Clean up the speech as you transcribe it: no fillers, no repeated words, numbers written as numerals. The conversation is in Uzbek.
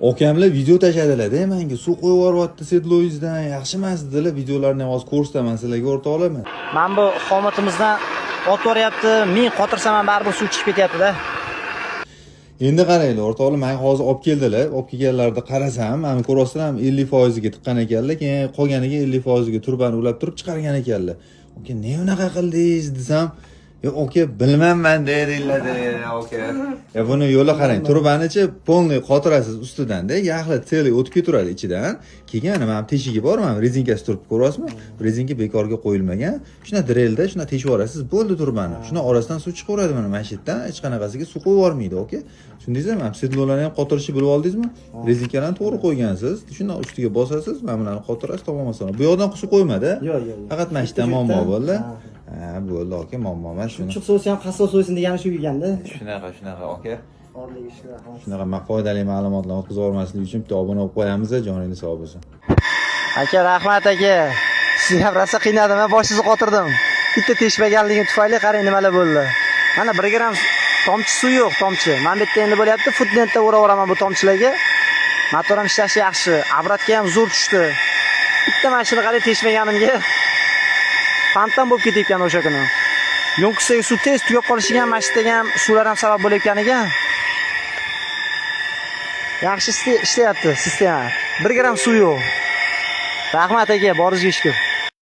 Okamlar video tashladilar-da menga. Suv qo'yib yuboryapti sedloyingizdan, yaxshi emas dedilar. Videolarni hozir ko'rsataman sizlarga o'rta olaman. Men bu xomatimizdan ot boryapti. Men qotirsam ham baribir suv chiqib ketyapti-da. Endi qaranglar, o'rtoqlar, men hozir olib keldilar. Olib kelganlarida qarasam, mana ko'rasizlar, 50% ga tiqqan ekanlar. Keyin qolganiga 50% ga turbani ulab turib chiqargan ekanlar. Oka, ne unaqa qildingiz desam, oka, bilmayman deydilar-da, oka. Buni yo'li qarang, turbanichi polniy qotirasiz ustidan-da, yaxli teli o'tib ketaveradi ichidan. Keyin mana teshigi bor, mana rezinkasi turib ko'rasizmi? Rezinka bekorga qo'yilmagan. Shuna drelda, shuna teshib yuborasiz, bo'ldi turbani. Shuna orasidan suv chiqaveradi mana mashitdan, hech qanaqasiga suv qo'yib yubormaydi, oka. Tushundingizmi? Mana sedlolarni ham qotirishni bilib oldingizmi? Rezinkalarni to'g'ri qo'ygansiz. Shundan ustiga bosasiz, mana bularni qotirasiz, to'g'ramasan. Bu yoqdan suv qo'ymadi. Yo'q. Faqat mashitdan muammo bo'ldi. Ha, bo'ldi, oka, muammo emas shuni. Chiq so'si ham hassos o'ysin degani shu ekanda. Shunaqa, oka. Orliga shunaqa. Shunaqa foydali ma'lumotlarni o'tkazib yubormaslik uchun bitta obuna bo'lib qo'yamiz, joningiz sog' bo'lsin. Aka, rahmat aka. Sizni ham rosa qiynadim, men boshingizni qotirdim. Bitta teshmaganligim tufayli qarang nimalar bo'ldi. Mana 1 gram tomchi suv yo'q, tomchi. Men bitta endi bo'lyapti, futdentda o'raveraman bu tomchilarga. Motor ham ishlashi yaxshi, obratga ham zo'r tushdi. Bitta mashina qarang teshmaganimga fantan bo'lib ketayotgan o'sha kuni. Yo'nqisiga suv tez tugab qolishiga ham mashinaga ham suvlar ham sabab bo'layotganiga. Yaxshi ishlayapti sistema. 1 gram suv yo'q. Rahmat aka, boringizga shukr.